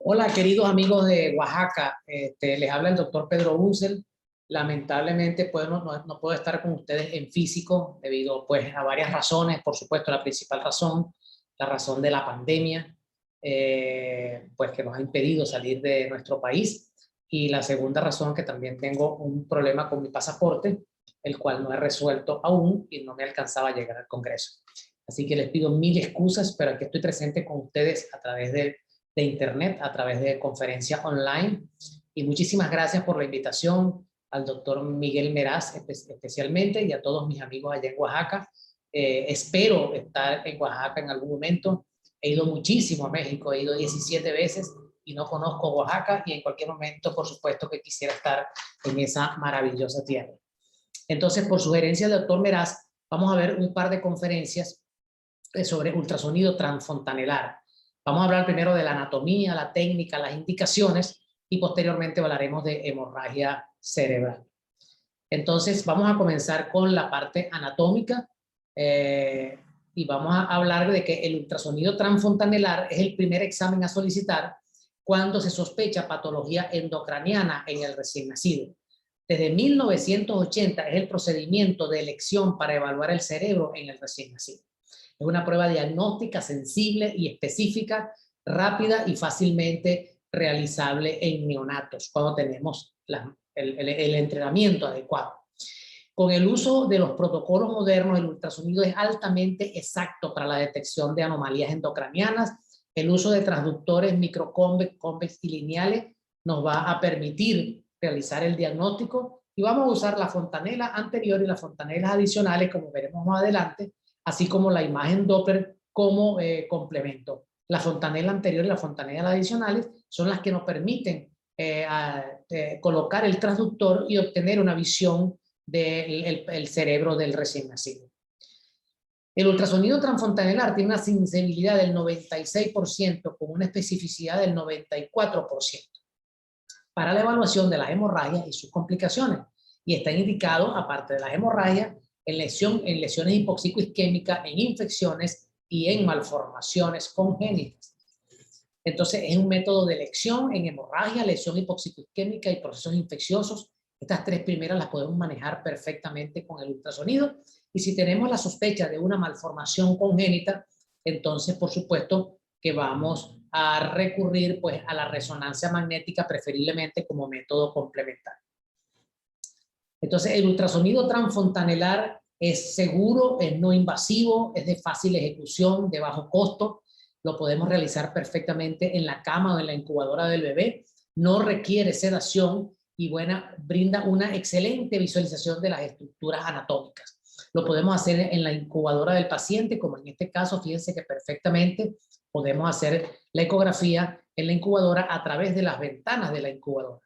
Hola, queridos amigos de Oaxaca. Les habla el doctor Pedro Uncel. Lamentablemente, pues, no puedo estar con ustedes en físico debido pues, a varias razones. Por supuesto, la principal razón, la razón de la pandemia, pues que nos ha impedido salir de nuestro país. Y la segunda razón, que también tengo un problema con mi pasaporte, el cual no he resuelto aún y no me alcanzaba a llegar al Congreso. Así que les pido mil excusas, pero aquí estoy presente con ustedes a través de internet, a través de conferencia online. Y muchísimas gracias por la invitación al doctor Miguel Meraz especialmente y a todos mis amigos allá en Oaxaca. Espero estar en Oaxaca en algún momento. He ido muchísimo a México, he ido 17 veces y no conozco Oaxaca, y en cualquier momento, por supuesto, que quisiera estar en esa maravillosa tierra. Entonces, por sugerencia del doctor Meraz, vamos a ver un par de conferencias sobre ultrasonido transfontanelar. Vamos a hablar primero de la anatomía, la técnica, las indicaciones, y posteriormente hablaremos de hemorragia cerebral. Entonces, vamos a comenzar con la parte anatómica y vamos a hablar de que el ultrasonido transfontanelar es el primer examen a solicitar cuando se sospecha patología endocraniana en el recién nacido. Desde 1980 es el procedimiento de elección para evaluar el cerebro en el recién nacido. Es una prueba diagnóstica sensible y específica, rápida y fácilmente realizable en neonatos, cuando tenemos el entrenamiento adecuado. Con el uso de los protocolos modernos, el ultrasonido es altamente exacto para la detección de anomalías endocranianas. El uso de transductores microconvex y lineales nos va a permitir realizar el diagnóstico, y vamos a usar la fontanela anterior y las fontanelas adicionales, como veremos más adelante, así como la imagen Doppler como complemento. La fontanela anterior y las fontanelas adicionales son las que nos permiten colocar el transductor y obtener una visión del cerebro del recién nacido. El ultrasonido transfontanelar tiene una sensibilidad del 96% con una especificidad del 94% para la evaluación de las hemorragias y sus complicaciones, y está indicado, aparte de las hemorragias, en lesiones hipoxico-isquémicas, en infecciones y en malformaciones congénitas. Entonces, es un método de elección en hemorragia, lesión hipoxico-isquémica y procesos infecciosos. Estas tres primeras las podemos manejar perfectamente con el ultrasonido, y si tenemos la sospecha de una malformación congénita, entonces, por supuesto, que vamos a recurrir pues, a la resonancia magnética, preferiblemente como método complementario. Entonces, el ultrasonido transfontanelar es seguro, es no invasivo, es de fácil ejecución, de bajo costo. Lo podemos realizar perfectamente en la cama o en la incubadora del bebé. No requiere sedación y brinda una excelente visualización de las estructuras anatómicas. Lo podemos hacer en la incubadora del paciente, como en este caso, fíjense que perfectamente podemos hacer la ecografía en la incubadora a través de las ventanas de la incubadora.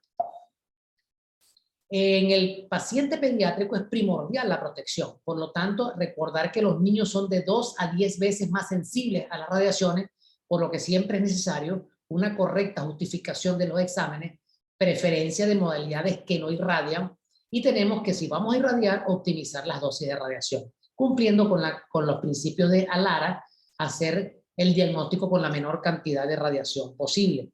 En el paciente pediátrico es primordial la protección. Por lo tanto, recordar que los niños son de 2 a 10 veces más sensibles a las radiaciones, por lo que siempre es necesario una correcta justificación de los exámenes, preferencia de modalidades que no irradian, y tenemos que, si vamos a irradiar, optimizar las dosis de radiación, cumpliendo con los principios de ALARA, hacer el diagnóstico con la menor cantidad de radiación posible.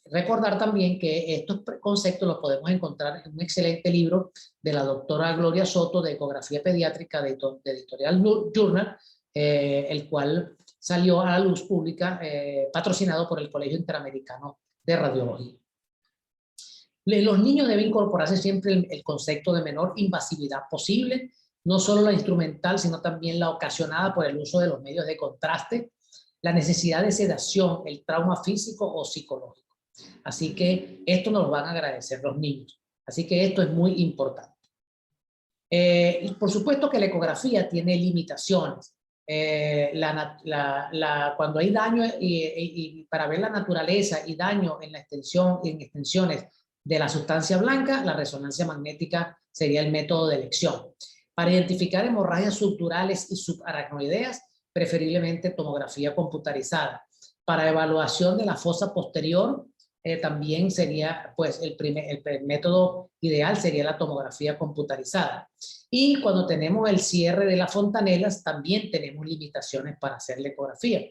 Recordar también que estos conceptos los podemos encontrar en un excelente libro de la doctora Gloria Soto de ecografía pediátrica de Editorial Journal, el cual salió a la luz pública patrocinado por el Colegio Interamericano de Radiología. Los niños deben incorporarse siempre el concepto de menor invasividad posible, no solo la instrumental, sino también la ocasionada por el uso de los medios de contraste, la necesidad de sedación, el trauma físico o psicológico. Así que esto nos lo van a agradecer los niños. Así que esto es muy importante. Y por supuesto que la ecografía tiene limitaciones. Cuando hay daño y para ver la naturaleza y daño en la extensión y en extensiones de la sustancia blanca, la resonancia magnética sería el método de elección. Para identificar hemorragias subdurales y subaracnoideas, preferiblemente tomografía computarizada. Para evaluación de la fosa posterior, también sería, pues, el método ideal sería la tomografía computarizada. Y cuando tenemos el cierre de las fontanelas, también tenemos limitaciones para hacer la ecografía.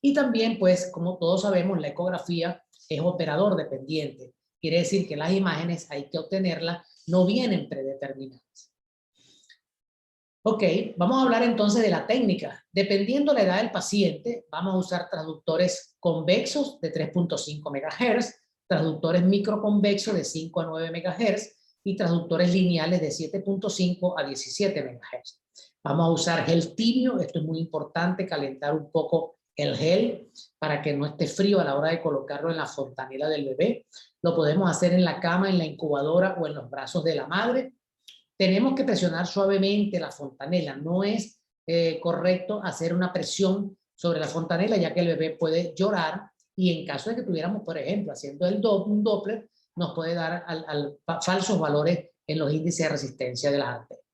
Y también, pues, como todos sabemos, la ecografía es operador dependiente. Quiere decir que las imágenes hay que obtenerlas, no vienen predeterminadas. Ok, vamos a hablar entonces de la técnica. Dependiendo la edad del paciente, vamos a usar transductores convexos de 3.5 MHz, transductores microconvexos de 5 a 9 MHz y transductores lineales de 7.5 a 17 MHz. Vamos a usar gel tibio, esto es muy importante, calentar un poco el gel para que no esté frío a la hora de colocarlo en la fontanela del bebé. Lo podemos hacer en la cama, en la incubadora o en los brazos de la madre. Tenemos que presionar suavemente la fontanela, no es correcto hacer una presión sobre la fontanela ya que el bebé puede llorar y en caso de que tuviéramos, por ejemplo, haciendo un Doppler, nos puede dar falsos valores en los índices de resistencia de las arterias.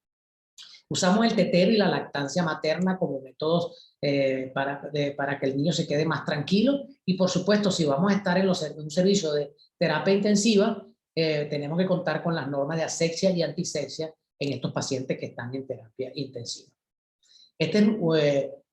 Usamos el tetero y la lactancia materna como métodos para que el niño se quede más tranquilo y por supuesto si vamos a estar en un servicio de terapia intensiva, tenemos que contar con las normas de asexia y antisexia en estos pacientes que están en terapia intensiva.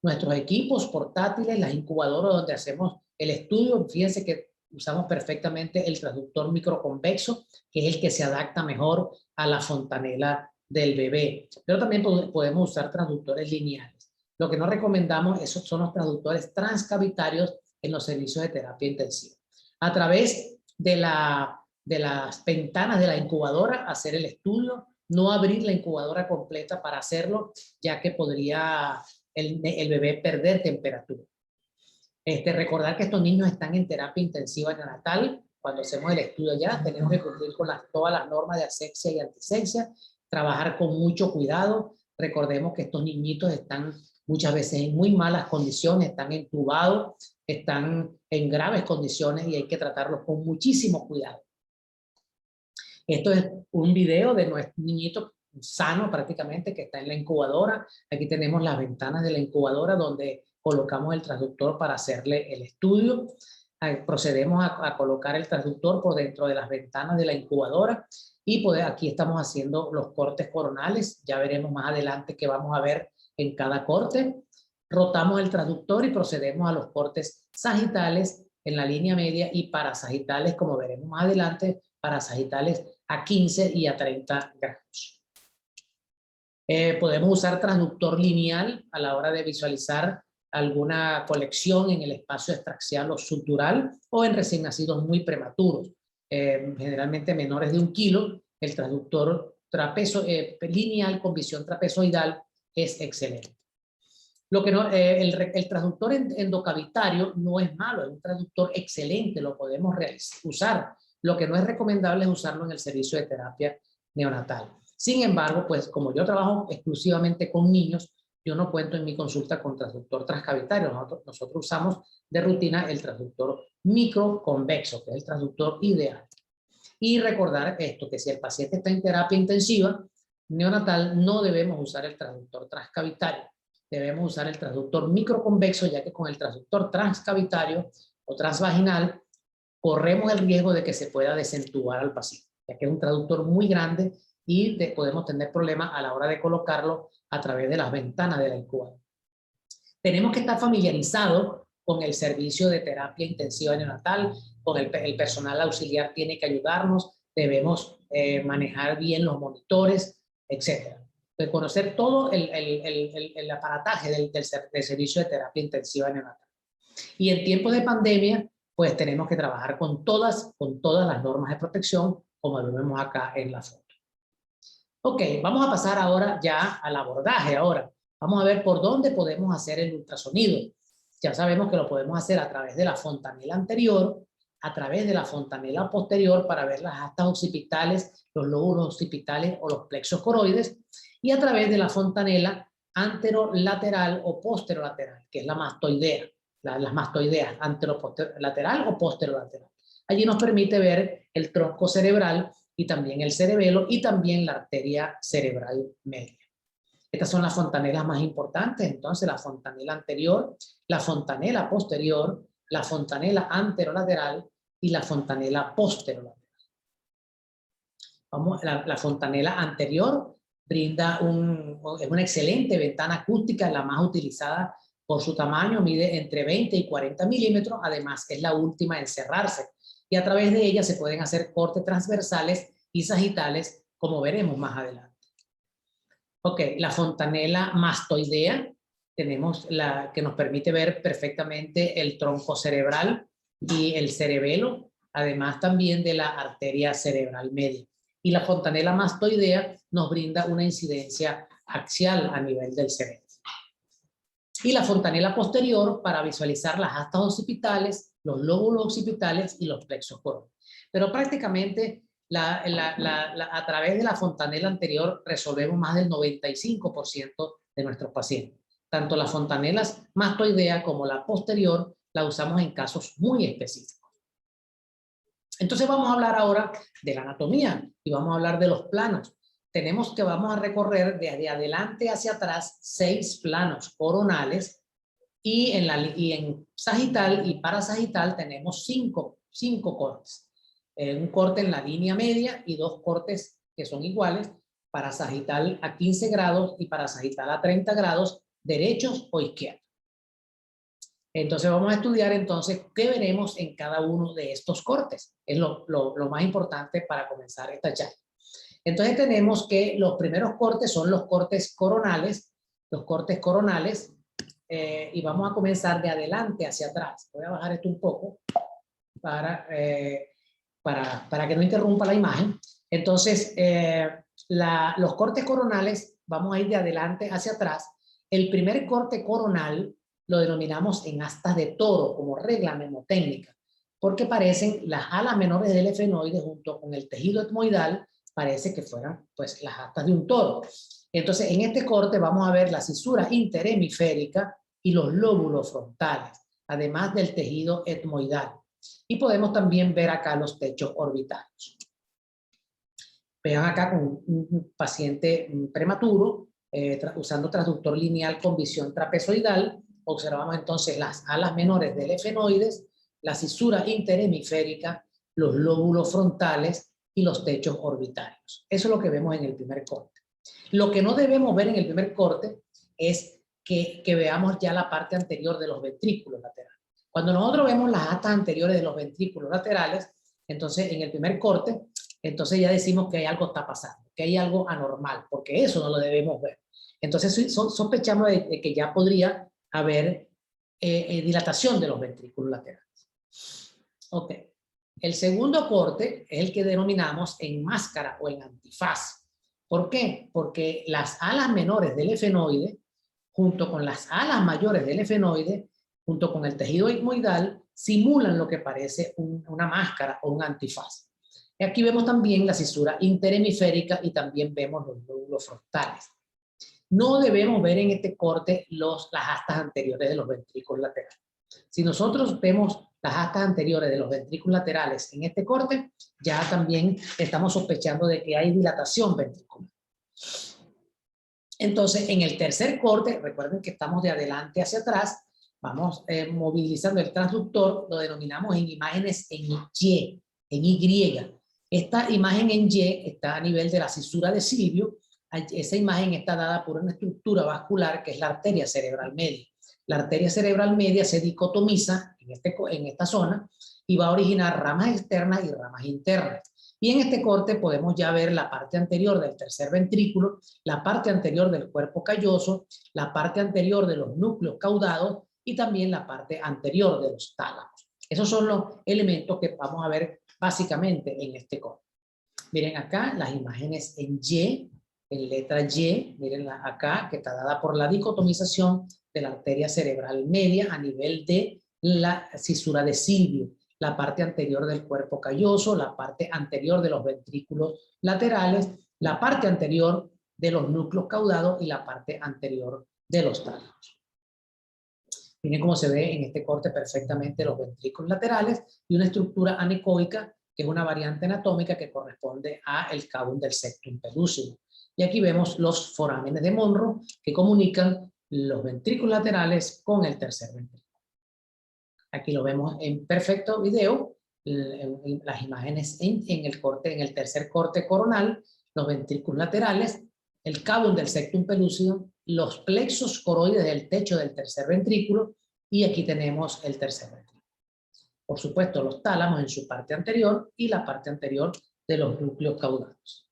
Nuestros equipos portátiles, las incubadoras donde hacemos el estudio, fíjense que usamos perfectamente el transductor microconvexo, que es el que se adapta mejor a la fontanela del bebé. Pero también podemos usar transductores lineales. Lo que no recomendamos son los transductores transcavitarios en los servicios de terapia intensiva. A través de las ventanas de la incubadora, hacer el estudio, no abrir la incubadora completa para hacerlo, ya que podría el bebé perder temperatura. Recordar que estos niños están en terapia intensiva neonatal. Cuando hacemos el estudio ya, tenemos que cumplir con todas las normas de asexia y antisexia, trabajar con mucho cuidado. Recordemos que estos niñitos están muchas veces en muy malas condiciones, están entubados, están en graves condiciones y hay que tratarlos con muchísimo cuidado. Esto es un video de nuestro niñito sano prácticamente que está en la incubadora. Aquí tenemos las ventanas de la incubadora donde colocamos el transductor para hacerle el estudio. Procedemos a colocar el transductor por dentro de las ventanas de la incubadora y aquí estamos haciendo los cortes coronales. Ya veremos más adelante qué vamos a ver en cada corte. Rotamos el transductor y procedemos a los cortes sagitales en la línea media y parasagitales, como veremos más adelante, parasagitales a 15 y a 30 grados. Podemos usar transductor lineal a la hora de visualizar alguna colección en el espacio extraxial o sutural o en recién nacidos muy prematuros, generalmente menores de 1 kilo. El transductor lineal con visión trapezoidal es excelente. El transductor endocavitario no es malo, es un transductor excelente, lo podemos usar. Lo que no es recomendable es usarlo en el servicio de terapia neonatal. Sin embargo, pues como yo trabajo exclusivamente con niños, yo no cuento en mi consulta con transductor transcavitario. Nosotros usamos de rutina el transductor microconvexo, que es el transductor ideal. Y recordar esto, que si el paciente está en terapia intensiva neonatal, no debemos usar el transductor transcavitario. Debemos usar el transductor microconvexo, ya que con el transductor transcavitario o transvaginal corremos el riesgo de que se pueda desentubar al paciente, ya que es un transductor muy grande y podemos tener problemas a la hora de colocarlo a través de las ventanas de la incubadora. Tenemos que estar familiarizados con el servicio de terapia intensiva neonatal, con el personal auxiliar tiene que ayudarnos, debemos manejar bien los monitores, etc. De conocer todo el aparataje del servicio de terapia intensiva neonatal. Y en tiempos de pandemia, pues tenemos que trabajar con todas las normas de protección, como lo vemos acá en la foto. Ok, vamos a pasar ahora ya al abordaje. Vamos a ver por dónde podemos hacer el ultrasonido. Ya sabemos que lo podemos hacer a través de la fontanela anterior, a través de la fontanela posterior para ver las astas occipitales, los lóbulos occipitales o los plexos coroides, y a través de la fontanela anterolateral o posterolateral, que es la mastoidea. Las mastoideas, anterolateral o posterolateral. Allí nos permite ver el tronco cerebral y también el cerebelo y también la arteria cerebral media. Estas son las fontanelas más importantes, entonces la fontanela anterior, la fontanela posterior, la fontanela anterolateral y la fontanela posterolateral. La fontanela anterior brinda es una excelente ventana acústica, la más utilizada Por su tamaño mide entre 20 y 40 milímetros, además es la última en cerrarse y a través de ella se pueden hacer cortes transversales y sagitales, como veremos más adelante. Ok, la fontanela mastoidea, tenemos la que nos permite ver perfectamente el tronco cerebral y el cerebelo, además también de la arteria cerebral media. Y la fontanela mastoidea nos brinda una incidencia axial a nivel del cerebro. Y la fontanela posterior para visualizar las astas occipitales, los lóbulos occipitales y los plexos coronales. Pero prácticamente a través de la fontanela anterior resolvemos más del 95% de nuestros pacientes. Tanto las fontanelas mastoidea como la posterior la usamos en casos muy específicos. Entonces vamos a hablar ahora de la anatomía y vamos a hablar de los planos. Vamos a recorrer desde adelante hacia atrás 6 planos coronales y en sagital y parasagital tenemos 5 cortes. Un corte en la línea media y 2 cortes que son iguales, parasagital a 15 grados y parasagital a 30 grados, derechos o izquierdos. Entonces vamos a estudiar entonces qué veremos en cada uno de estos cortes. Es lo más importante para comenzar esta charla. Entonces tenemos que los primeros cortes son los cortes coronales, y vamos a comenzar de adelante hacia atrás. Voy a bajar esto un poco para que no interrumpa la imagen. Entonces, los cortes coronales, vamos a ir de adelante hacia atrás. El primer corte coronal lo denominamos en astas de toro, como regla mnemotécnica, porque parecen las alas menores del efenoide junto con el tejido etmoidal, parece que fueran pues las astas de un toro. Entonces, en este corte vamos a ver la cisura interhemisférica y los lóbulos frontales, además del tejido etmoidal. Y podemos también ver acá los techos orbitales. Vean acá con un paciente prematuro, usando transductor lineal con visión trapezoidal, observamos entonces las alas menores del efenoides, la cisura interhemisférica, los lóbulos frontales y los techos orbitarios. Eso es lo que vemos en el primer corte. Lo que no debemos ver en el primer corte es que veamos ya la parte anterior de los ventrículos laterales. Cuando nosotros vemos las astas anteriores de los ventrículos laterales, entonces en el primer corte, entonces ya decimos que algo está pasando, que hay algo anormal, porque eso no lo debemos ver. Entonces sospechamos de que ya podría haber dilatación de los ventrículos laterales. Ok. El segundo corte es el que denominamos en máscara o en antifaz. ¿Por qué? Porque las alas menores del efenoide, junto con las alas mayores del efenoide, junto con el tejido etmoidal, simulan lo que parece una máscara o un antifaz. Y aquí vemos también la cisura interhemisférica y también vemos los lóbulos frontales. No debemos ver en este corte las astas anteriores de los ventrículos laterales. Si nosotros vemos las astas anteriores de los ventrículos laterales en este corte, ya también estamos sospechando de que hay dilatación ventricular. Entonces, en el tercer corte, recuerden que estamos de adelante hacia atrás, vamos movilizando el transductor, lo denominamos en imágenes en Y, en Y. Esta imagen en Y está a nivel de la cisura de Silvio. Esa imagen está dada por una estructura vascular que es la arteria cerebral media. La arteria cerebral media se dicotomiza en esta zona y va a originar ramas externas y ramas internas. Y en este corte podemos ya ver la parte anterior del tercer ventrículo, la parte anterior del cuerpo calloso, la parte anterior de los núcleos caudados y también la parte anterior de los tálamos. Esos son los elementos que vamos a ver básicamente en este corte. Miren acá las imágenes en Y, en letra Y, miren acá, que está dada por la dicotomización de la arteria cerebral media a nivel de la cisura de Silvio, la parte anterior del cuerpo calloso, la parte anterior de los ventrículos laterales, la parte anterior de los núcleos caudados y la parte anterior de los tálamos. Miren cómo se ve en este corte perfectamente los ventrículos laterales y una estructura anecoica, que es una variante anatómica que corresponde al cavum del septum pelúcido. Y aquí vemos los forámenes de Monro que comunican los ventrículos laterales con el tercer ventrículo. Aquí lo vemos en perfecto video, las imágenes en el tercer corte coronal, los ventrículos laterales, el cavum del septum pellucidum, los plexos coroides del techo del tercer ventrículo, y aquí tenemos el tercer ventrículo. Por supuesto, los tálamos en su parte anterior y la parte anterior de los núcleos caudados.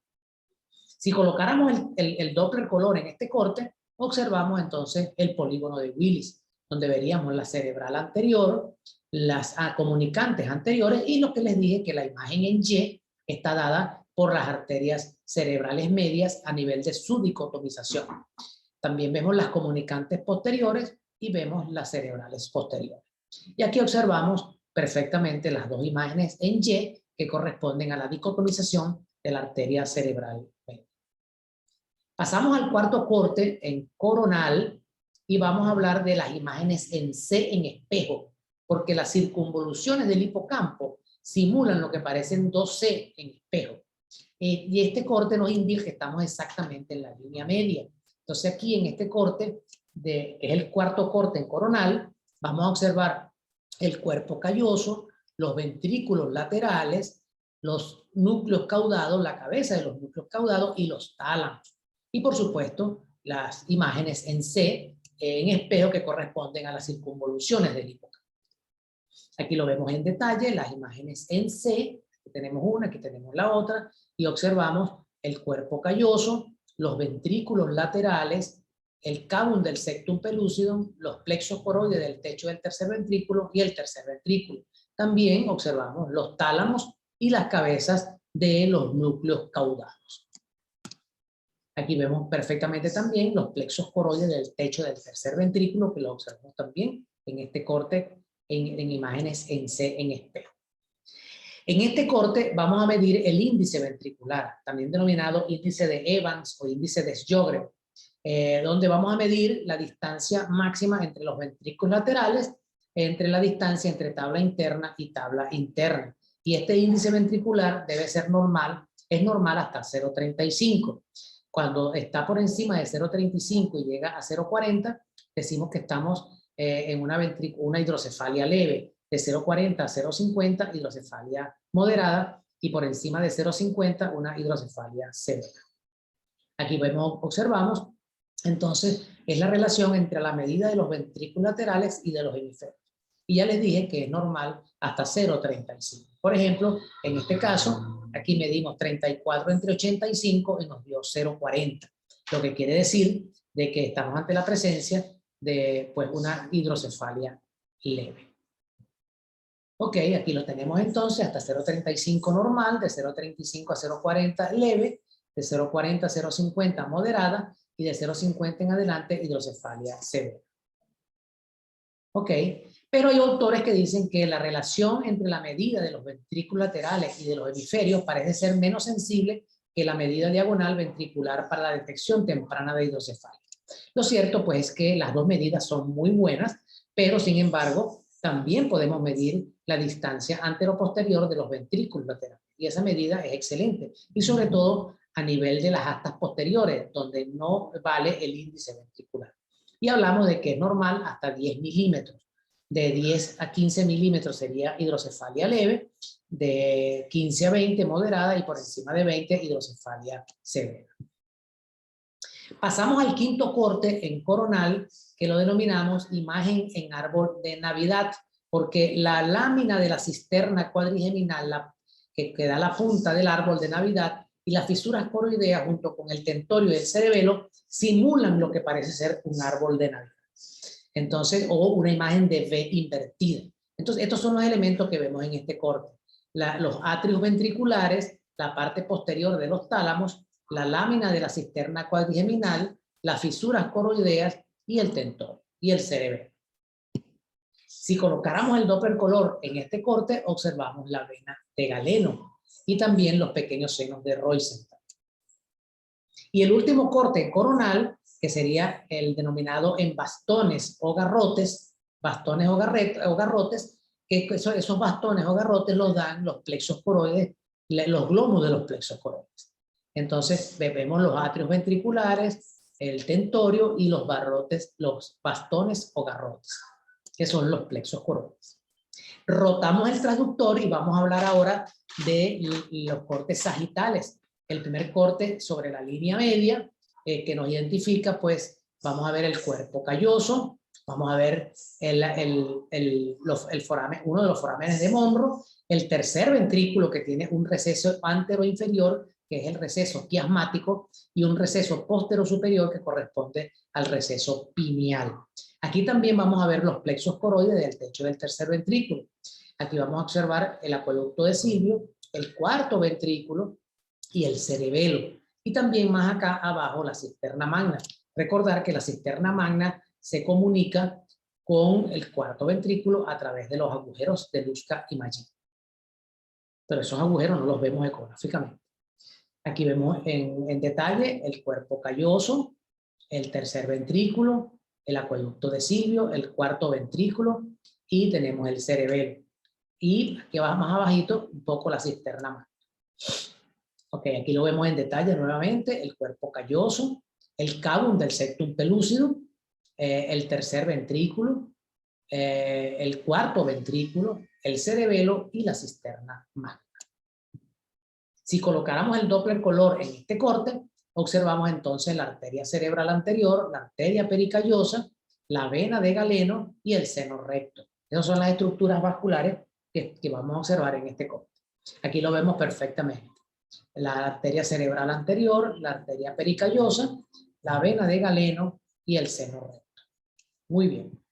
Si colocáramos el Doppler color en este corte, observamos entonces el polígono de Willis, donde veríamos la cerebral anterior, las comunicantes anteriores, y lo que les dije que la imagen en Y está dada por las arterias cerebrales medias a nivel de su dicotomización. También vemos las comunicantes posteriores y vemos las cerebrales posteriores. Y aquí observamos perfectamente las dos imágenes en Y que corresponden a la dicotomización de la arteria cerebral media. Pasamos al cuarto corte en coronal y vamos a hablar de las imágenes en C en espejo, porque las circunvoluciones del hipocampo simulan lo que parecen dos C en espejo. Y este corte nos indica que estamos exactamente en la línea media. Entonces aquí en este corte, que es el cuarto corte en coronal, vamos a observar el cuerpo calloso, los ventrículos laterales, los núcleos caudados, la cabeza de los núcleos caudados y los tálamos. Y por supuesto, las imágenes en C, en espejo, que corresponden a las circunvoluciones del hipocampo. Aquí lo vemos en detalle, las imágenes en C, aquí tenemos una, aquí tenemos la otra, y observamos el cuerpo calloso, los ventrículos laterales, el cavum del septum pellucidum, los plexos coroides del techo del tercer ventrículo y el tercer ventrículo. También observamos los tálamos y las cabezas de los núcleos caudados. Aquí vemos perfectamente también los plexos coroides del techo del tercer ventrículo, que lo observamos también en este corte en imágenes en C en espejo. En este corte vamos a medir el índice ventricular, también denominado índice de Evans o índice de Sjogren, donde vamos a medir la distancia máxima entre los ventrículos laterales, entre la distancia entre tabla interna y tabla interna. Y este índice ventricular debe ser normal, es normal hasta 0,35. Cuando está por encima de 0,35 y llega a 0,40, decimos que estamos en una hidrocefalia leve. De 0,40 a 0,50, hidrocefalia moderada, y por encima de 0,50, una hidrocefalia severa. Aquí observamos, entonces, es la relación entre la medida de los ventrículos laterales y de los hemisferios. Y ya les dije que es normal hasta 0,35. Por ejemplo, en este caso, aquí medimos 34 entre 85 y nos dio 0,40. Lo que quiere decir de que estamos ante la presencia de pues, una hidrocefalia leve. Ok, aquí lo tenemos entonces hasta 0,35 normal, de 0,35 a 0,40 leve, de 0,40 a 0,50 moderada y de 0,50 en adelante hidrocefalia severa. Ok, pero hay autores que dicen que la relación entre la medida de los ventrículos laterales y de los hemisferios parece ser menos sensible que la medida diagonal ventricular para la detección temprana de hidrocefalia. Lo cierto pues es que las dos medidas son muy buenas, pero sin embargo también podemos medir la distancia antero-posterior de los ventrículos laterales. Y esa medida es excelente. Y sobre todo a nivel de las astas posteriores, donde no vale el índice ventricular. Y hablamos de que es normal hasta 10 milímetros. De 10 a 15 milímetros sería hidrocefalia leve, de 15 a 20 moderada y por encima de 20 hidrocefalia severa. Pasamos al quinto corte en coronal, que lo denominamos imagen en árbol de Navidad, porque la lámina de la cisterna cuadrigeminal, que da la punta del árbol de Navidad, y las fisuras coroideas junto con el tentorio y el cerebelo simulan lo que parece ser un árbol de Navidad. Entonces, o una imagen de V invertida. Entonces, estos son los elementos que vemos en este corte. Los atrios ventriculares, la parte posterior de los tálamos, la lámina de la cisterna cuadrigeminal, las fisuras coroideas y el tentorio y el cerebelo. Si colocáramos el Doppler color en este corte, observamos la vena de Galeno y también los pequeños senos de Rosenthal. Y el último corte coronal, que sería el denominado en bastones o garrotes, que esos bastones o garrotes los dan los plexos coroides, los glomos de los plexos coroides. Entonces vemos los atrios ventriculares, el tentorio y los bastones o garrotes, que son los plexos coroides. Rotamos el transductor y vamos a hablar ahora de los cortes sagitales. El primer corte sobre la línea media, que nos identifica, pues vamos a ver el cuerpo calloso, vamos a ver uno de los forámenes de Monro, el tercer ventrículo que tiene un receso antero-inferior, que es el receso quiasmático, y un receso postero-superior que corresponde al receso pineal. Aquí también vamos a ver los plexos coroides del techo del tercer ventrículo. Aquí vamos a observar el acueducto de Silvio, el cuarto ventrículo y el cerebelo. Y también más acá abajo la cisterna magna. Recordar que la cisterna magna se comunica con el cuarto ventrículo a través de los agujeros de Luschka y Maggi. Pero esos agujeros no los vemos ecográficamente. Aquí vemos en detalle el cuerpo calloso, el tercer ventrículo, el acueducto de Silvio, el cuarto ventrículo y tenemos el cerebelo. Y aquí va más abajito un poco la cisterna magna. Ok, aquí lo vemos en detalle nuevamente, el cuerpo calloso, el cavum del septum pellucidum, el tercer ventrículo, el cuarto ventrículo, el cerebelo y la cisterna magna. Si colocáramos el Doppler color en este corte, observamos entonces la arteria cerebral anterior, la arteria pericallosa, la vena de Galeno y el seno recto. Esas son las estructuras vasculares que vamos a observar en este corte. Aquí lo vemos perfectamente. La arteria cerebral anterior, la arteria pericallosa, la vena de Galeno y el seno recto. Muy bien.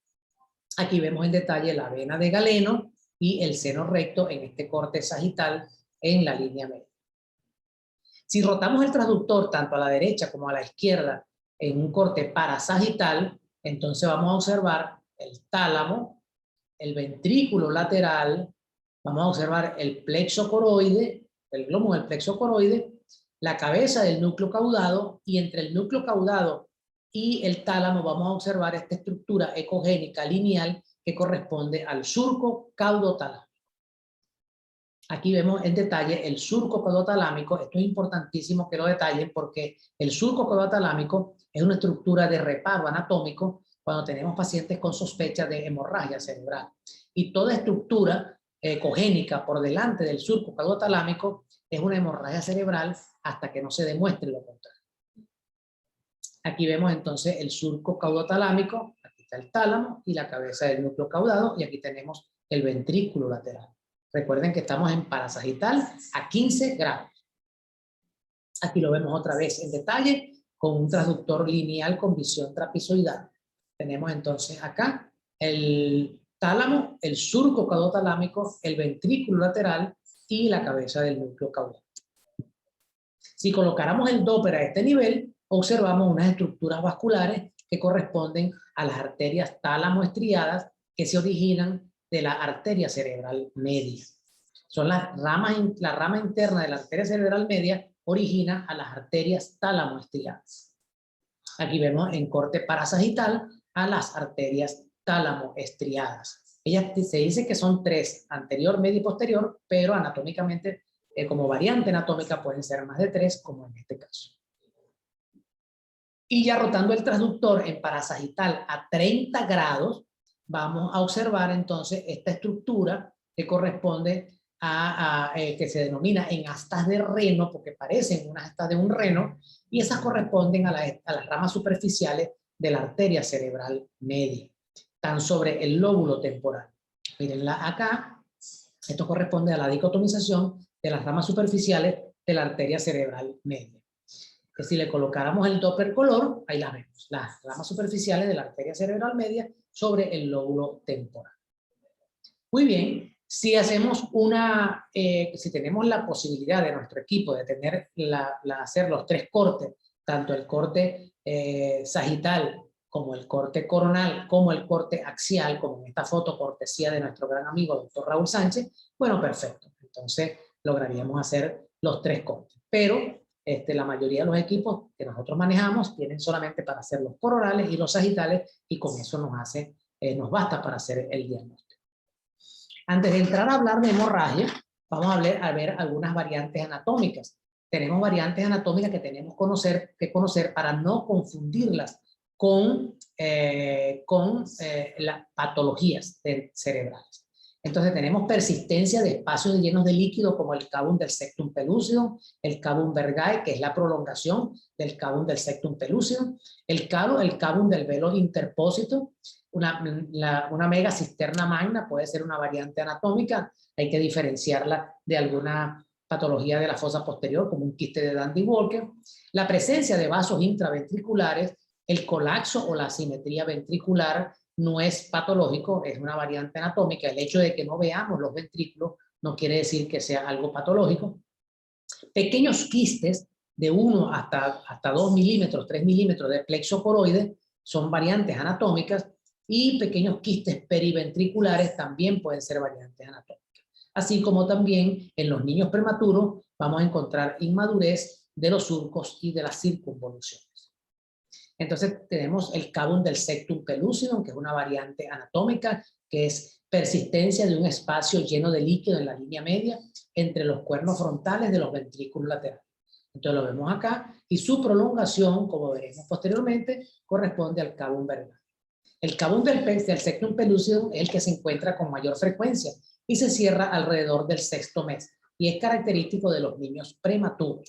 Aquí vemos en detalle la vena de Galeno y el seno recto en este corte sagital en la línea media. Si rotamos el transductor tanto a la derecha como a la izquierda en un corte parasagital, entonces vamos a observar el tálamo, el ventrículo lateral, vamos a observar el plexo coroide, el glomo del plexo coroide, la cabeza del núcleo caudado, y entre el núcleo caudado y el tálamo vamos a observar esta estructura ecogénica lineal que corresponde al surco caudotalámico. Aquí vemos en detalle el surco caudotalámico. Esto es importantísimo que lo detallen porque el surco caudotalámico es una estructura de reparo anatómico cuando tenemos pacientes con sospecha de hemorragia cerebral. Y toda estructura ecogénica por delante del surco caudotalámico es una hemorragia cerebral hasta que no se demuestre lo contrario. Aquí vemos entonces el surco caudotalámico, aquí está el tálamo y la cabeza del núcleo caudado, y aquí tenemos el ventrículo lateral. Recuerden que estamos en parasagital a 15 grados. Aquí lo vemos otra vez en detalle con un transductor lineal con visión trapezoidal. Tenemos entonces acá el tálamo, el surco caudotalámico, el ventrículo lateral y la cabeza del núcleo caudal. Si colocáramos el Doppler a este nivel, observamos unas estructuras vasculares que corresponden a las arterias tálamo-estriadas que se originan de la arteria cerebral media. Son la rama interna de la arteria cerebral media origina a las arterias tálamo-estriadas. Aquí vemos en corte parasagital a las arterias tálamo-estriadas. Ellas se dice que son tres, anterior, media y posterior, pero anatómicamente, como variante anatómica, pueden ser más de tres, como en este caso. Y ya rotando el transductor en parasagital a 30 grados, vamos a observar entonces esta estructura que corresponde que se denomina en astas de reno, porque parecen unas astas de un reno, y esas corresponden a las ramas superficiales de la arteria cerebral media. Están sobre el lóbulo temporal. Mírenla acá, esto corresponde a la dicotomización de las ramas superficiales de la arteria cerebral media. Que si le colocáramos el Doppler color, ahí las vemos, las ramas superficiales de la arteria cerebral media sobre el lóbulo temporal. Muy bien, si hacemos si tenemos la posibilidad de nuestro equipo de tener hacer los tres cortes, tanto el corte sagital como el corte coronal, como el corte axial, como en esta foto cortesía de nuestro gran amigo doctor Raúl Sánchez, bueno, perfecto. Entonces lograríamos hacer los tres cortes. Pero la mayoría de los equipos que nosotros manejamos tienen solamente para hacer los coronales y los sagitales, y con eso nos basta para hacer el diagnóstico. Antes de entrar a hablar de hemorragia, vamos a ver algunas variantes anatómicas. Tenemos variantes anatómicas que tenemos que conocer para no confundirlas con las patologías cerebrales. Entonces tenemos persistencia de espacios llenos de líquido como el cavum del septum pellucidum, el cavum vergae, que es la prolongación del cavum del septum pellucidum, el cavum del velo interpósito, una megacisterna magna puede ser una variante anatómica, hay que diferenciarla de alguna patología de la fosa posterior, como un quiste de Dandy-Walker, la presencia de vasos intraventriculares, el colapso o la asimetría ventricular no es patológico, es una variante anatómica. El hecho de que no veamos los ventrículos no quiere decir que sea algo patológico. Pequeños quistes de 1 hasta 2 milímetros, 3 milímetros de plexo coroide son variantes anatómicas, y pequeños quistes periventriculares también pueden ser variantes anatómicas. Así como también en los niños prematuros vamos a encontrar inmadurez de los surcos y de las circunvoluciones. Entonces tenemos el cavum del septum pellucidum, que es una variante anatómica, que es persistencia de un espacio lleno de líquido en la línea media entre los cuernos frontales de los ventrículos laterales. Entonces lo vemos acá, y su prolongación, como veremos posteriormente, corresponde al cavum vergae. El cavum del septum pellucidum es el que se encuentra con mayor frecuencia y se cierra alrededor del 6º mes, y es característico de los niños prematuros.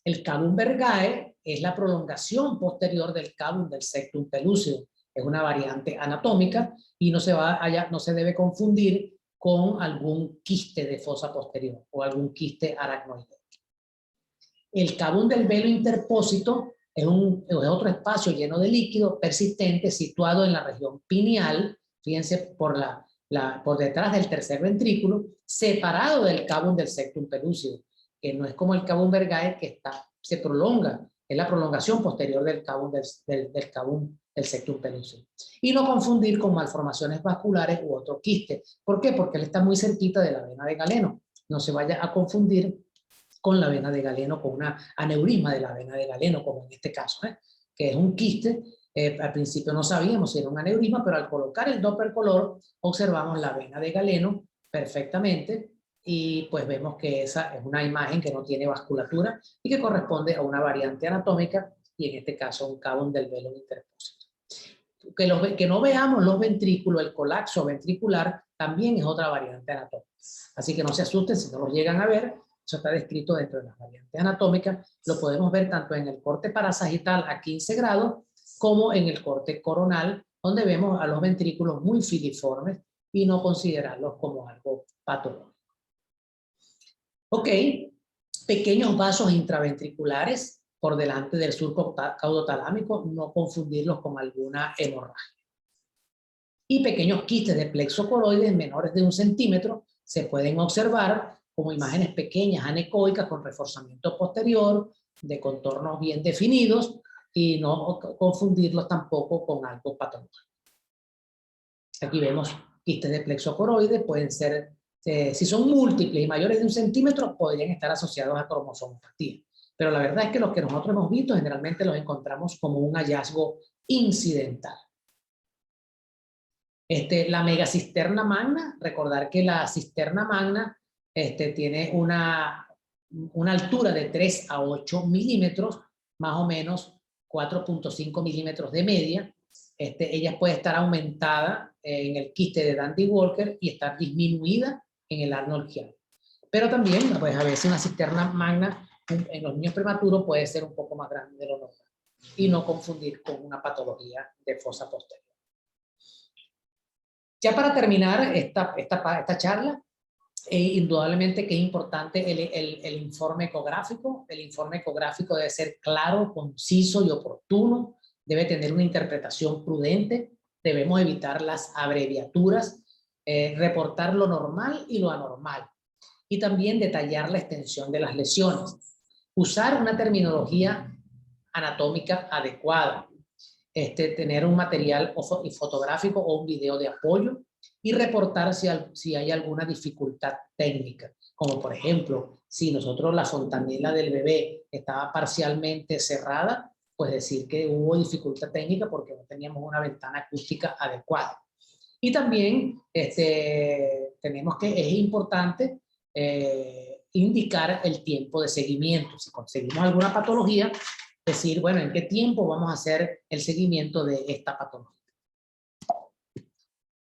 El cavum vergae es la prolongación posterior del cavum del septum pellucidum. Es una variante anatómica y no se debe confundir con algún quiste de fosa posterior o algún quiste aracnoideo. El cavum del velo interpósito es otro espacio lleno de líquido persistente situado en la región pineal, fíjense, por detrás del tercer ventrículo, separado del cavum del septum pellucidum, que no es como el cavum vergae que se prolonga, es la prolongación posterior del cavum del septum pellucidum. Y no confundir con malformaciones vasculares u otro quiste. ¿Por qué? Porque él está muy cerquita de la vena de Galeno. No se vaya a confundir con la vena de Galeno, con una aneurisma de la vena de Galeno, como en este caso, que es un quiste. Al principio no sabíamos si era un aneurisma, pero al colocar el Doppler color observamos la vena de Galeno perfectamente, y pues vemos que esa es una imagen que no tiene vasculatura y que corresponde a una variante anatómica, y en este caso un cavum del velo interpósito. Que no veamos los ventrículos, el colapso ventricular, también es otra variante anatómica. Así que no se asusten si no los llegan a ver. Eso está descrito dentro de las variantes anatómicas. Lo podemos ver tanto en el corte parasagital a 15 grados como en el corte coronal, donde vemos a los ventrículos muy filiformes y no considerarlos como algo patológico. Ok, pequeños vasos intraventriculares por delante del surco caudotalámico, no confundirlos con alguna hemorragia. Y pequeños quistes de plexo coroides menores de 1 centímetro se pueden observar como imágenes pequeñas anecoicas con reforzamiento posterior, de contornos bien definidos, y no confundirlos tampoco con algo patológico. Aquí vemos quistes de plexo coroides, pueden ser, si son múltiples y mayores de 1 centímetro, podrían estar asociados a cromosomopatía. Pero la verdad es que los que nosotros hemos visto generalmente los encontramos como un hallazgo incidental. La megacisterna magna, recordar que la cisterna magna tiene una altura de 3 a 8 milímetros, más o menos 4.5 milímetros de media. Ella puede estar aumentada en el quiste de Dandy-Walker y estar disminuida en el Arnold-Chiari. Pero también, pues a veces una cisterna magna en los niños prematuros puede ser un poco más grande de lo normal, y no confundir con una patología de fosa posterior. Ya para terminar esta charla, indudablemente que es importante el informe ecográfico. El informe ecográfico debe ser claro, conciso y oportuno, debe tener una interpretación prudente, debemos evitar las abreviaturas, reportar lo normal y lo anormal, y también detallar la extensión de las lesiones. Usar una terminología anatómica adecuada. Tener un material fotográfico o un video de apoyo, y reportar si hay alguna dificultad técnica, como por ejemplo, si nosotros la fontanela del bebé estaba parcialmente cerrada, pues decir que hubo dificultad técnica porque no teníamos una ventana acústica adecuada. Y también tenemos que, es importante indicar el tiempo de seguimiento. Si conseguimos alguna patología, decir, bueno, ¿en qué tiempo vamos a hacer el seguimiento de esta patología?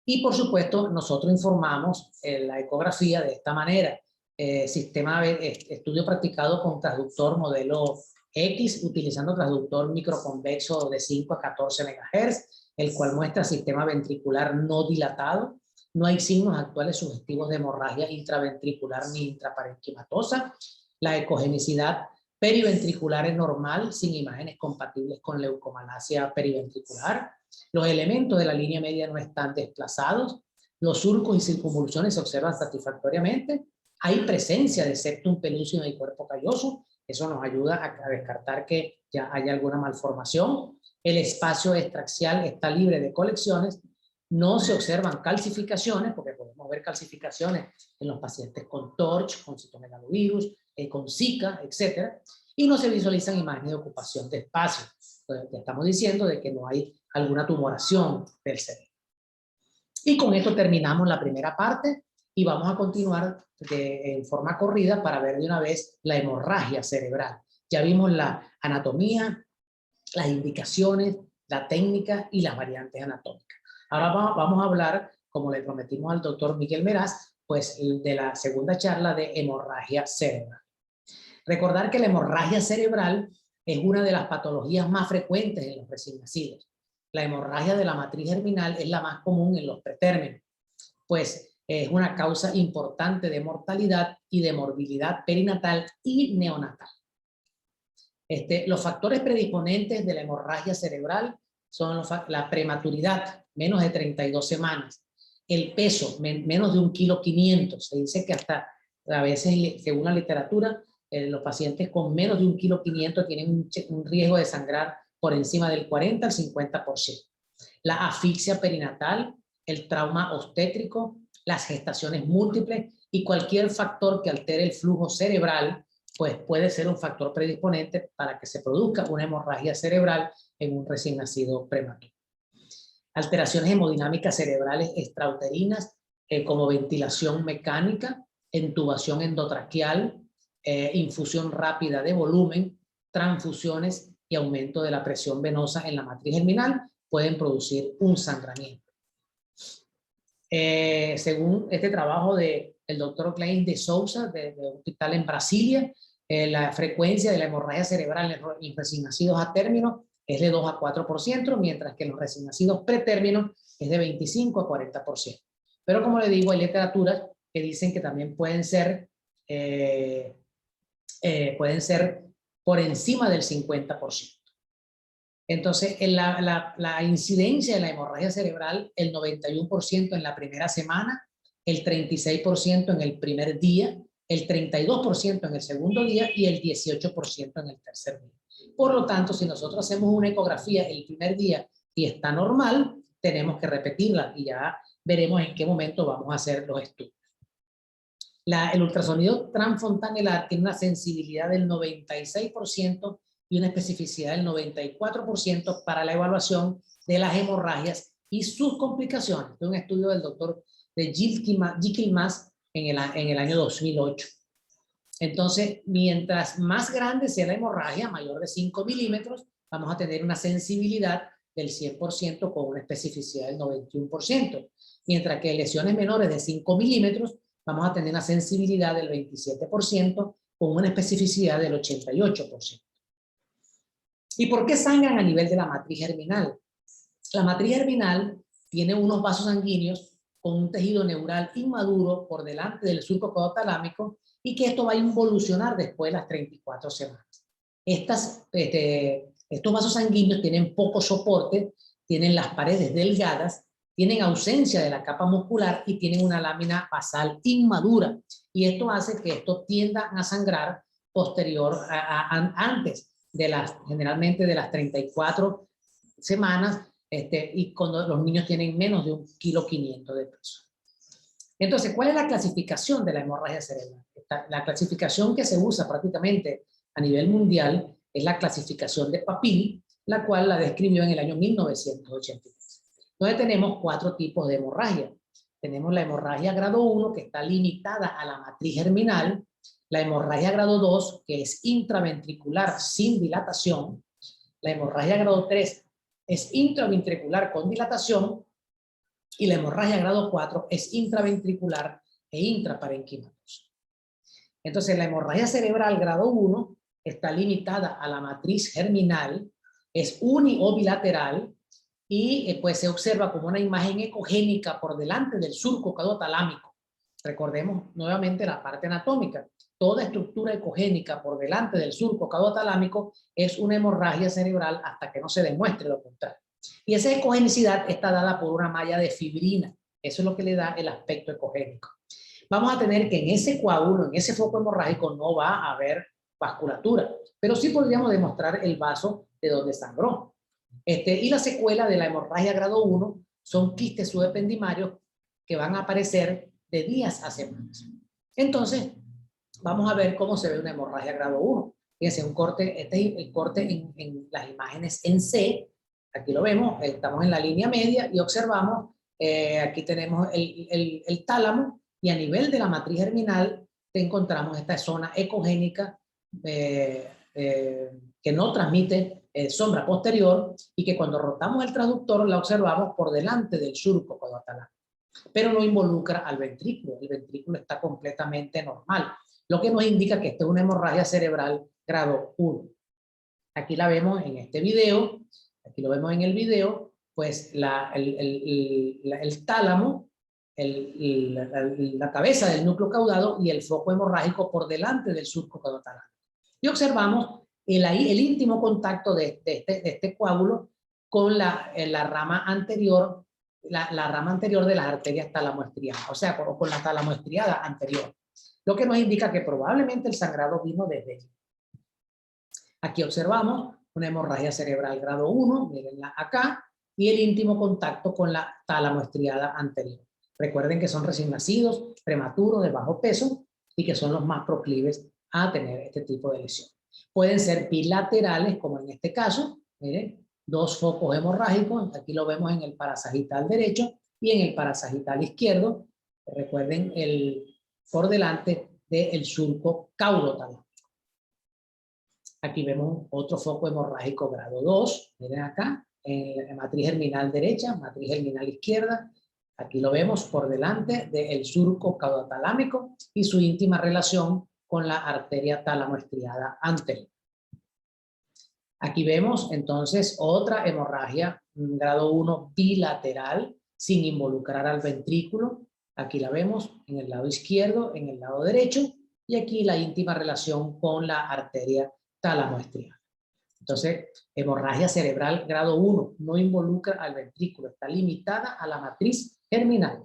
Y por supuesto, nosotros informamos la ecografía de esta manera. Estudio practicado con transductor modelo X, utilizando transductor microconvexo de 5 a 14 MHz, el cual muestra sistema ventricular no dilatado. No hay signos actuales sugestivos de hemorragia intraventricular ni intraparenquimatosa. La ecogenicidad periventricular es normal, sin imágenes compatibles con leucomalacia periventricular. Los elementos de la línea media no están desplazados. Los surcos y circunvoluciones se observan satisfactoriamente. Hay presencia de septum pelúcido y cuerpo calloso. Eso nos ayuda a descartar que ya haya alguna malformación. El espacio extraxial está libre de colecciones. No se observan calcificaciones, porque podemos ver calcificaciones en los pacientes con TORCH, con citomegalovirus, con Zika, etc. Y no se visualizan imágenes de ocupación de espacio. Entonces, ya estamos diciendo de que no hay alguna tumoración del cerebro. Y con esto terminamos la primera parte y vamos a continuar en forma corrida para ver de una vez la hemorragia cerebral. Ya vimos la anatomía, las indicaciones, la técnica y las variantes anatómicas. Ahora vamos a hablar, como le prometimos al doctor Miguel Meraz, pues de la segunda charla de hemorragia cerebral. Recordar que la hemorragia cerebral es una de las patologías más frecuentes en los recién nacidos. La hemorragia de la matriz germinal es la más común en los pretérminos, pues es una causa importante de mortalidad y de morbilidad perinatal y neonatal. Los factores predisponentes de la hemorragia cerebral son la prematuridad, menos de 32 semanas, el peso, menos de 1,5 kg. Se dice que hasta a veces, según la literatura, los pacientes con menos de 1,5 kg tienen un riesgo de sangrar por encima del 40 al 50%. La asfixia perinatal, el trauma obstétrico, las gestaciones múltiples y cualquier factor que altere el flujo cerebral, pues puede ser un factor predisponente para que se produzca una hemorragia cerebral en un recién nacido prematuro. Alteraciones hemodinámicas cerebrales extrauterinas, como ventilación mecánica, intubación endotraqueal, infusión rápida de volumen, transfusiones y aumento de la presión venosa en la matriz germinal pueden producir un sangramiento. Según este trabajo del doctor Klein de Souza, de un hospital en Brasilia, la frecuencia de la hemorragia cerebral en recién nacidos a término es de 2 a 4%, mientras que en los recién nacidos pretérminos es de 25 a 40%. Pero como le digo, hay literaturas que dicen que también pueden ser por encima del 50%. Entonces, la incidencia de la hemorragia cerebral, el 91% en la primera semana, el 36% en el primer día, el 32% en el segundo día y el 18% en el tercer día. Por lo tanto, si nosotros hacemos una ecografía el primer día y está normal, tenemos que repetirla y ya veremos en qué momento vamos a hacer los estudios. El ultrasonido transfontanelar tiene una sensibilidad del 96% y una especificidad del 94% para la evaluación de las hemorragias y sus complicaciones. Es un estudio del doctor de Jikelmas en el año 2008. Entonces, mientras más grande sea la hemorragia, mayor de 5 milímetros, vamos a tener una sensibilidad del 100% con una especificidad del 91%. Mientras que lesiones menores de 5 milímetros, vamos a tener una sensibilidad del 27% con una especificidad del 88%. ¿Y por qué sangran a nivel de la matriz germinal? La matriz germinal tiene unos vasos sanguíneos con un tejido neural inmaduro por delante del surco codotalámico y que esto va a involucionar después de las 34 semanas. Estos vasos sanguíneos tienen poco soporte, tienen las paredes delgadas, tienen ausencia de la capa muscular y tienen una lámina basal inmadura. Y esto hace que esto tienda a sangrar antes de generalmente de las 34 semanas, y cuando los niños tienen menos de 1,5 kg de peso. Entonces, ¿cuál es la clasificación de la hemorragia cerebral? La clasificación que se usa prácticamente a nivel mundial es la clasificación de Papin, la cual la describió en el año 1983. Entonces tenemos 4 tipos de hemorragia. Tenemos la hemorragia grado 1, que está limitada a la matriz germinal, la hemorragia grado 2, que es intraventricular sin dilatación, la hemorragia grado 3 es intraventricular con dilatación, Y la hemorragia grado 4 es intraventricular e intraparenquimatosa. Entonces, la hemorragia cerebral grado 1 está limitada a la matriz germinal, es uni o bilateral y pues se observa como una imagen ecogénica por delante del surco caudatalámico. Recordemos nuevamente la parte anatómica. Toda estructura ecogénica por delante del surco caudatalámico es una hemorragia cerebral hasta que no se demuestre lo contrario. Y esa ecogenicidad está dada por una malla de fibrina. Eso es lo que le da el aspecto ecogénico. Vamos a tener que en ese coágulo, en ese foco hemorrágico, no va a haber vasculatura, pero sí podríamos demostrar el vaso de donde sangró. Y la secuela de la hemorragia grado 1 son quistes subependimarios que van a aparecer de días a semanas. Entonces, vamos a ver cómo se ve una hemorragia grado 1. Fíjense, un corte, este es el corte en las imágenes en C. Aquí lo vemos, estamos en la línea media y observamos, aquí tenemos el tálamo y a nivel de la matriz germinal encontramos esta zona ecogénica que no transmite sombra posterior y que cuando rotamos el transductor la observamos por delante del surco caudatalámico, pero no involucra al ventrículo. El ventrículo está completamente normal, lo que nos indica que esta es una hemorragia cerebral grado 1. Aquí la vemos en este video, aquí lo vemos en el video, pues el tálamo, la cabeza del núcleo caudado y el foco hemorrágico por delante del surco caudatalámico. Y observamos el íntimo contacto de este coágulo con la rama anterior, la rama anterior de las arterias talamoestriadas, o sea, con la talamoestriada anterior, lo que nos indica que probablemente el sangrado vino desde allí. Aquí observamos una hemorragia cerebral grado 1, mírenla acá, y el íntimo contacto con la talamoestriada anterior. Recuerden que son recién nacidos, prematuros, de bajo peso, y que son los más proclives a tener este tipo de lesión. Pueden ser bilaterales, como en este caso, miren, dos focos hemorrágicos, aquí lo vemos en el parasagital derecho y en el parasagital izquierdo, recuerden por delante del surco caudotalámico. Aquí vemos otro foco hemorrágico grado 2, miren acá, en la matriz germinal derecha, matriz germinal izquierda, aquí lo vemos por delante del surco caudatalámico y su íntima relación con la arteria talamoestriada anterior. Aquí vemos entonces otra hemorragia grado 1 bilateral sin involucrar al ventrículo. Aquí la vemos en el lado izquierdo, en el lado derecho y aquí la íntima relación con la arteria talamoestriada. Entonces, hemorragia cerebral grado 1 no involucra al ventrículo, está limitada a la matriz germinal.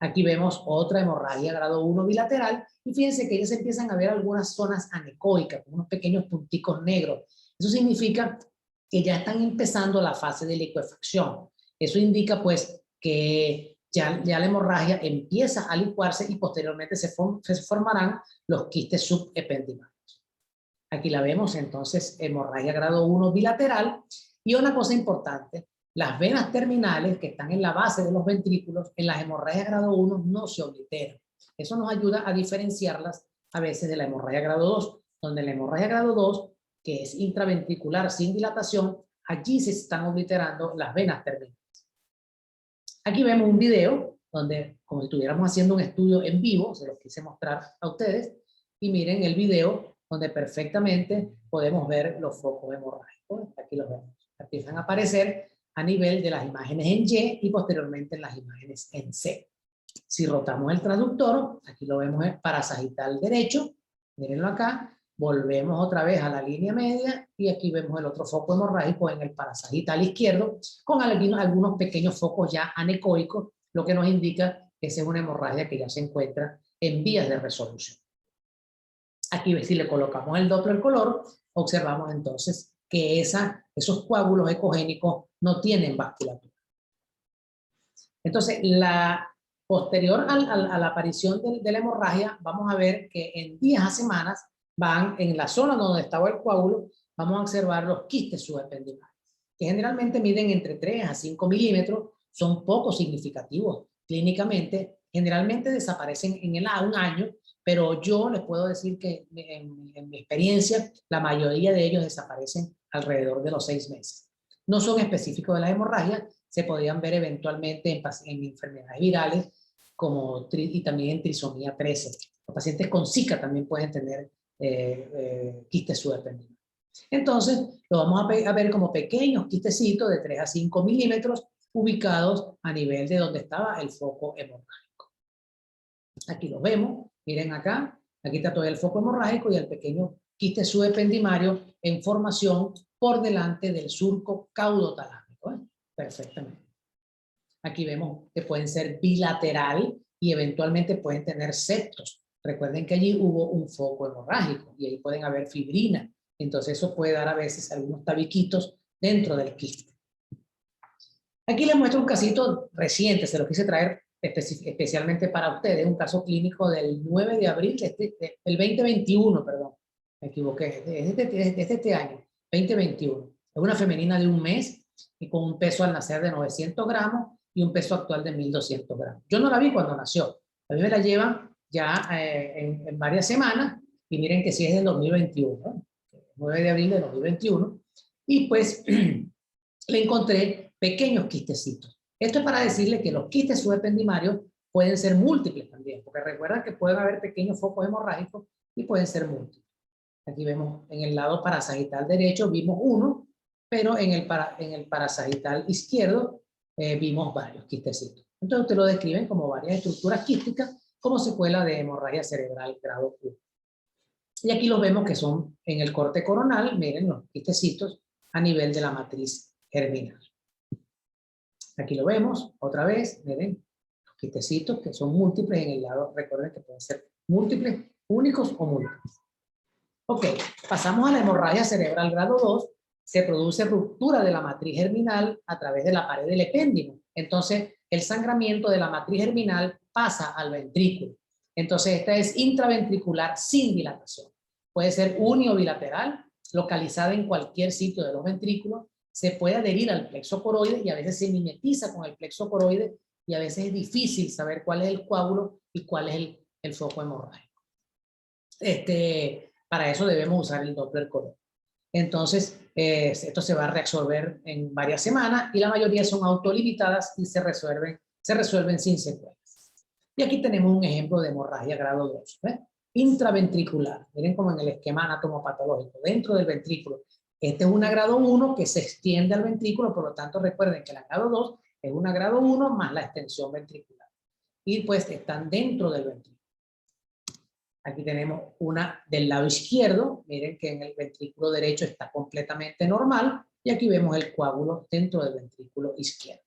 Aquí vemos otra hemorragia grado 1 bilateral y fíjense que ya se empiezan a ver algunas zonas anecoicas, unos pequeños punticos negros. Eso significa que ya están empezando la fase de licuefacción. Eso indica pues que ya la hemorragia empieza a licuarse y posteriormente se formarán los quistes subependimarios. Aquí la vemos entonces, hemorragia grado 1 bilateral. Y una cosa importante, las venas terminales que están en la base de los ventrículos, en las hemorragias grado 1 no se obliteran. Eso nos ayuda a diferenciarlas a veces de la hemorragia grado 2, donde la hemorragia grado 2, que es intraventricular sin dilatación, allí se están obliterando las venas terminales. Aquí vemos un video donde, como si estuviéramos haciendo un estudio en vivo, se los quise mostrar a ustedes, y miren el video donde perfectamente podemos ver los focos hemorrágicos. Aquí los vemos. Empiezan a aparecer a nivel de las imágenes en Y y posteriormente en las imágenes en C. Si rotamos el transductor, aquí lo vemos en parasagital derecho, mírenlo acá, volvemos otra vez a la línea media y aquí vemos el otro foco hemorrágico en el parasagital izquierdo con algunos pequeños focos ya anecoicos, lo que nos indica que esa es una hemorragia que ya se encuentra en vías de resolución. Aquí si le colocamos el Doppler color, observamos entonces que esos coágulos ecogénicos no tienen vasculatura. Entonces, posterior a la aparición de la hemorragia, vamos a ver que en días a semanas van en la zona donde estaba el coágulo, vamos a observar los quistes subependimales, que generalmente miden entre 3 a 5 milímetros, son poco significativos clínicamente, generalmente desaparecen en un año, pero yo les puedo decir que en mi experiencia, la mayoría de ellos desaparecen alrededor de los 6 meses. No son específicos de la hemorragia, se podían ver eventualmente en enfermedades virales y también en trisomía 13. Los pacientes con Zika también pueden tener quistes subependimarios. Entonces, lo vamos a ver como pequeños quistecitos de 3 a 5 milímetros ubicados a nivel de donde estaba el foco hemorrágico. Aquí lo vemos, miren acá, aquí está todavía el foco hemorrágico y el pequeño quiste subependimario en formación por delante del surco caudotalámico. Perfectamente. Aquí vemos que pueden ser bilateral y eventualmente pueden tener septos. Recuerden que allí hubo un foco hemorrágico y ahí pueden haber fibrina. Entonces eso puede dar a veces algunos tabiquitos dentro del quiste. Aquí les muestro un casito reciente, se lo quise traer especialmente para ustedes, un caso clínico del 9 de abril del 2021, perdón, me equivoqué, desde este año, 2021. Es una femenina de 1 mes y con un peso al nacer de 900 gramos y un peso actual de 1200 gramos. Yo no la vi cuando nació, a mí me la llevan ya en varias semanas y miren que sí es del 2021, ¿no? 9 de abril de 2021, y pues le encontré pequeños quistecitos. Esto es para decirle que los quistes subependimarios pueden ser múltiples también, porque recuerda que pueden haber pequeños focos hemorrágicos y pueden ser múltiples. Aquí vemos en el lado parasagital derecho vimos uno, pero en el parasagital izquierdo vimos varios quistecitos. Entonces usted lo describen como varias estructuras quísticas como secuela de hemorragia cerebral grado 1. Y aquí los vemos que son en el corte coronal, miren los quistecitos a nivel de la matriz germinal. Aquí lo vemos, otra vez, miren, los quistecitos que son múltiples en el lado, recuerden que pueden ser múltiples, únicos o múltiples. Ok, pasamos a la hemorragia cerebral grado 2, se produce ruptura de la matriz germinal a través de la pared del epéndimo. Entonces, el sangramiento de la matriz germinal pasa al ventrículo. Entonces, esta es intraventricular sin dilatación. Puede ser uni o bilateral, localizada en cualquier sitio de los ventrículos, se puede adherir al plexo coroide y a veces se mimetiza con el plexo coroide y a veces es difícil saber cuál es el coágulo y cuál es el foco hemorrágico. Para eso debemos usar el Doppler coroide. Entonces, esto se va a reabsorber en varias semanas y la mayoría son autolimitadas y se resuelven sin secuelas. Y aquí tenemos un ejemplo de hemorragia grado 2, ¿ves? Intraventricular, miren como en el esquema anatomopatológico, dentro del ventrículo. Este es una grado 1 que se extiende al ventrículo, por lo tanto recuerden que la grado 2 es una grado 1 más la extensión ventricular. Y pues están dentro del ventrículo. Aquí tenemos una del lado izquierdo, miren que en el ventrículo derecho está completamente normal, y aquí vemos el coágulo dentro del ventrículo izquierdo.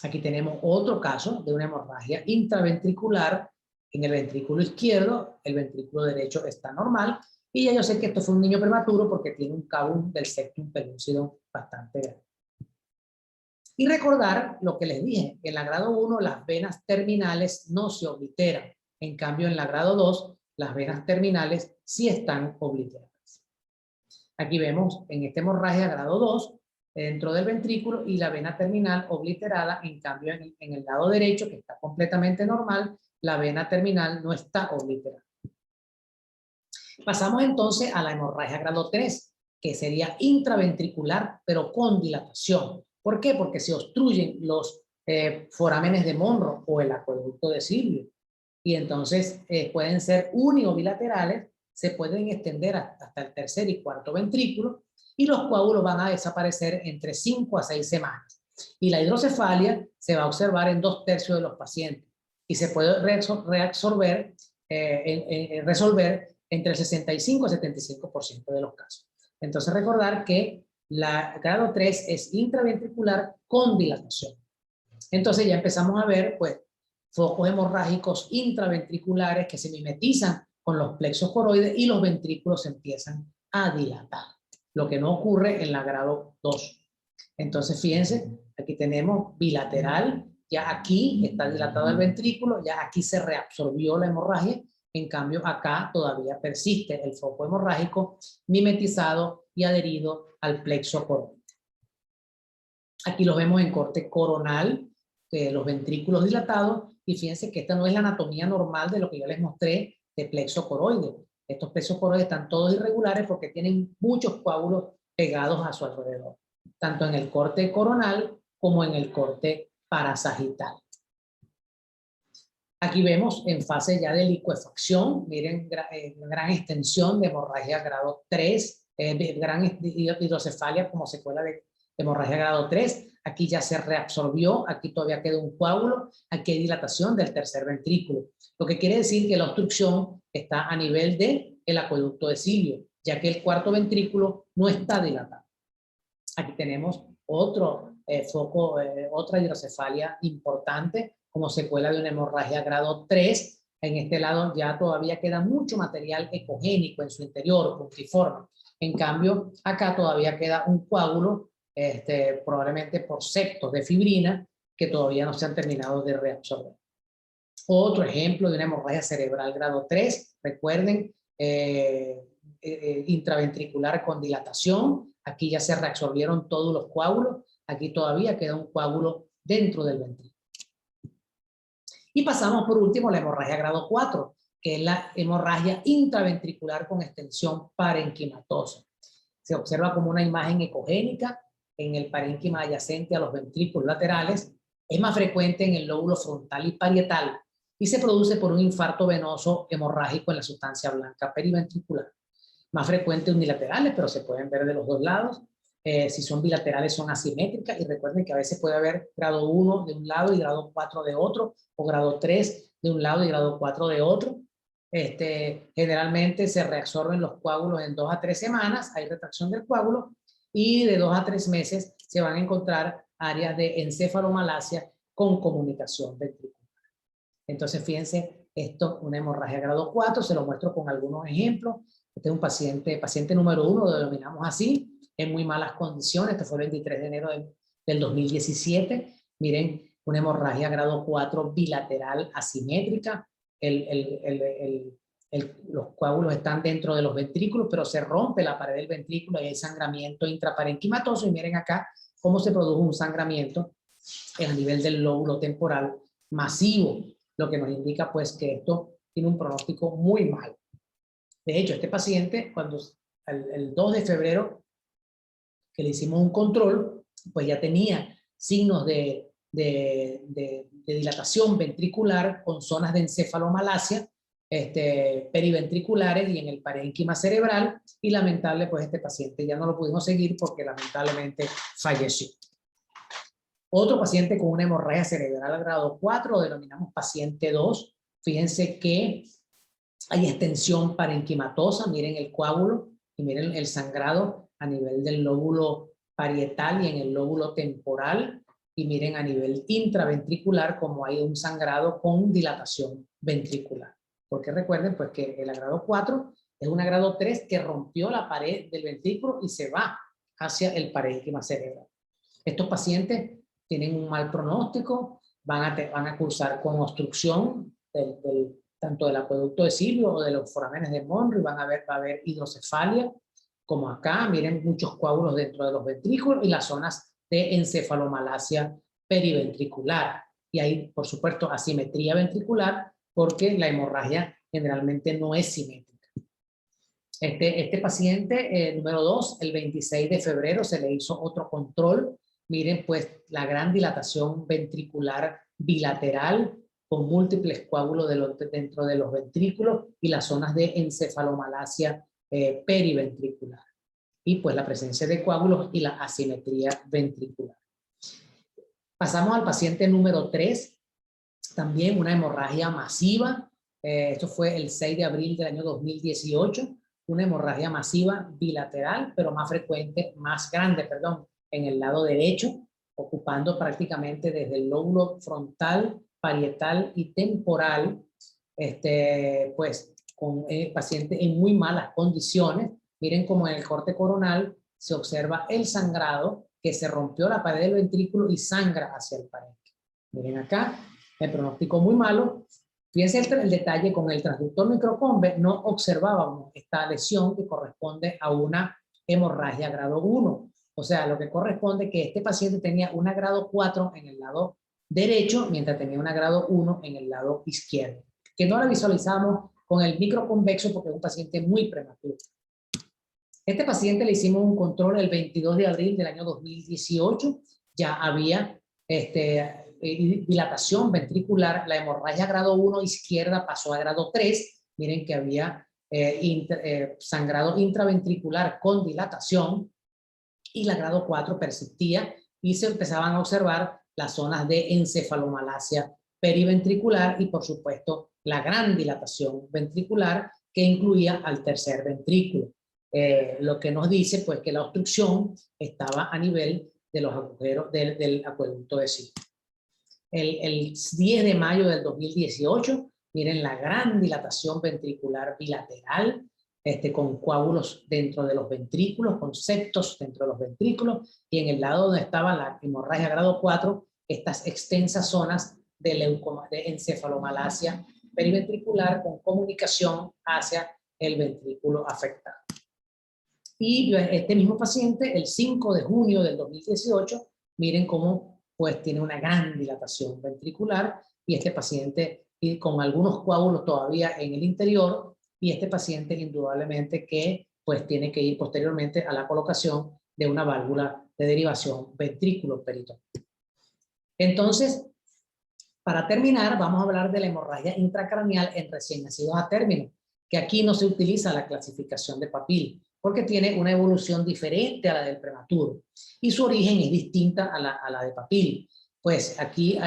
Aquí tenemos otro caso de una hemorragia intraventricular en el ventrículo izquierdo, el ventrículo derecho está normal, y ya yo sé que esto fue un niño prematuro porque tiene un cavum del septum pellucidum bastante grande. Y recordar lo que les dije, en la grado 1 las venas terminales no se obliteran, en cambio en la grado 2 las venas terminales sí están obliteradas. Aquí vemos en esta hemorragia grado 2, dentro del ventrículo y la vena terminal obliterada, en cambio en el lado derecho, que está completamente normal, la vena terminal no está obliterada. Pasamos entonces a la hemorragia grado 3, que sería intraventricular, pero con dilatación. ¿Por qué? Porque se obstruyen los forámenes de Monro o el acueducto de Silvio. Y entonces pueden ser uni o bilaterales, se pueden extender hasta el tercer y cuarto ventrículo, y los coágulos van a desaparecer entre 5 a 6 semanas. Y la hidrocefalia se va a observar en 2/3 de los pacientes y se puede resolver entre el 65 y 75% de los casos. Entonces recordar que la grado 3 es intraventricular con dilatación. Entonces ya empezamos a ver pues focos hemorrágicos intraventriculares que se mimetizan con los plexos coroides y los ventrículos se empiezan a dilatar, lo que no ocurre en la grado 2. Entonces fíjense, aquí tenemos bilateral, ya aquí está dilatado el ventrículo, ya aquí se reabsorbió la hemorragia, en cambio acá todavía persiste el foco hemorrágico mimetizado y adherido al plexo coroide. Aquí los vemos en corte coronal, los ventrículos dilatados, y fíjense que esta no es la anatomía normal de lo que yo les mostré de plexo coroide. Estos plexos coroides están todos irregulares porque tienen muchos coágulos pegados a su alrededor, tanto en el corte coronal como en el corte parasagital. Aquí vemos en fase ya de licuefacción, miren, gran extensión de hemorragia grado 3, gran hidrocefalia como secuela de hemorragia grado 3. Aquí ya se reabsorbió, aquí todavía queda un coágulo, aquí hay dilatación del tercer ventrículo. Lo que quiere decir que la obstrucción está a nivel del acueducto de Silvio, ya que el cuarto ventrículo no está dilatado. Aquí tenemos otro foco, otra hidrocefalia importante como secuela de una hemorragia grado 3. En este lado ya todavía queda mucho material ecogénico en su interior, puntiforme. En cambio, acá todavía queda un coágulo, probablemente por septos de fibrina, que todavía no se han terminado de reabsorber. Otro ejemplo de una hemorragia cerebral grado 3, recuerden, intraventricular con dilatación. Aquí ya se reabsorbieron todos los coágulos, aquí todavía queda un coágulo dentro del ventrículo. Y pasamos por último a la hemorragia grado 4, que es la hemorragia intraventricular con extensión parenquimatosa. Se observa como una imagen ecogénica en el parénquima adyacente a los ventrículos laterales, es más frecuente en el lóbulo frontal y parietal, y se produce por un infarto venoso hemorrágico en la sustancia blanca periventricular. Más frecuente unilaterales, pero se pueden ver de los dos lados. Si son bilaterales son asimétricas, y recuerden que a veces puede haber grado 1 de un lado y grado 4 de otro, o grado 3 de un lado y grado 4 de otro. Generalmente se reabsorben los coágulos en 2 a 3 semanas, hay retracción del coágulo, y de 2 a 3 meses se van a encontrar áreas de encefalomalacia con comunicación ventricular. Entonces, fíjense, esto, una hemorragia grado 4, se lo muestro con algunos ejemplos. Este es un paciente número 1, lo denominamos así, en muy malas condiciones. Este fue el 23 de enero del 2017. Miren, una hemorragia grado 4 bilateral asimétrica. Los coágulos están dentro de los ventrículos, pero se rompe la pared del ventrículo y hay sangramiento intraparenquimatoso. Y miren acá cómo se produjo un sangramiento a nivel del lóbulo temporal masivo, lo que nos indica pues que esto tiene un pronóstico muy malo. De hecho, este paciente, cuando el 2 de febrero que le hicimos un control, pues ya tenía signos de dilatación ventricular con zonas de encefalomalacia periventriculares y en el parénquima cerebral, y lamentable pues este paciente ya no lo pudimos seguir porque lamentablemente falleció. Otro paciente con una hemorragia cerebral grado 4, lo denominamos paciente 2. Fíjense que hay extensión parenquimatosa, miren el coágulo y miren el sangrado a nivel del lóbulo parietal y en el lóbulo temporal, y miren a nivel intraventricular como hay un sangrado con dilatación ventricular. Porque recuerden pues que el grado 4 es un grado 3 que rompió la pared del ventrículo y se va hacia el parénquima cerebral. Estos pacientes tienen un mal pronóstico, van a cursar con obstrucción tanto del acueducto de Silvio o de los forámenes de Monro, y va a haber hidrocefalia, como acá, miren muchos coágulos dentro de los ventrículos y las zonas de encefalomalacia periventricular. Y hay, por supuesto, asimetría ventricular porque la hemorragia generalmente no es simétrica. Este paciente, número 2, el 26 de febrero se le hizo otro control. Miren pues la gran dilatación ventricular bilateral con múltiples coágulos dentro de los ventrículos y las zonas de encefalomalacia periventricular. Y pues la presencia de coágulos y la asimetría ventricular. Pasamos al paciente número 3, también una hemorragia masiva. Esto fue el 6 de abril del año 2018. Una hemorragia masiva bilateral, pero más frecuente, más grande, perdón, en el lado derecho, ocupando prácticamente desde el lóbulo frontal, parietal y temporal, pues con el paciente en muy malas condiciones. Miren como en el corte coronal se observa el sangrado, que se rompió la pared del ventrículo y sangra hacia el parénquima. Miren acá, el pronóstico muy malo. Fíjense el detalle, con el transductor microcombe no observábamos esta lesión que corresponde a una hemorragia grado 1. O sea, lo que corresponde que este paciente tenía una grado 4 en el lado derecho, mientras tenía una grado 1 en el lado izquierdo, que no la visualizamos con el microconvexo porque es un paciente muy prematuro. Este paciente le hicimos un control el 22 de abril del año 2018, ya había dilatación ventricular, la hemorragia grado 1 izquierda pasó a grado 3, miren que había sangrado intraventricular con dilatación, y la grado 4 persistía y se empezaban a observar las zonas de encefalomalacia periventricular y por supuesto la gran dilatación ventricular que incluía al tercer ventrículo. Lo que nos dice pues que la obstrucción estaba a nivel de los agujeros del acueducto de Sion. El 10 de mayo del 2018, miren la gran dilatación ventricular bilateral, con coágulos dentro de los ventrículos, con septos dentro de los ventrículos, y en el lado donde estaba la hemorragia grado 4, estas extensas zonas de encefalomalacia periventricular con comunicación hacia el ventrículo afectado. Y este mismo paciente, el 5 de junio del 2018, miren cómo pues tiene una gran dilatación ventricular, y este paciente con algunos coágulos todavía en el interior, y este paciente indudablemente que pues tiene que ir posteriormente a la colocación de una válvula de derivación ventrículo-peritoneal. Entonces, para terminar, vamos a hablar de la hemorragia intracraneal en recién nacidos a término, que aquí no se utiliza la clasificación de Papil, porque tiene una evolución diferente a la del prematuro, y su origen es distinta a la de Papil. Pues aquí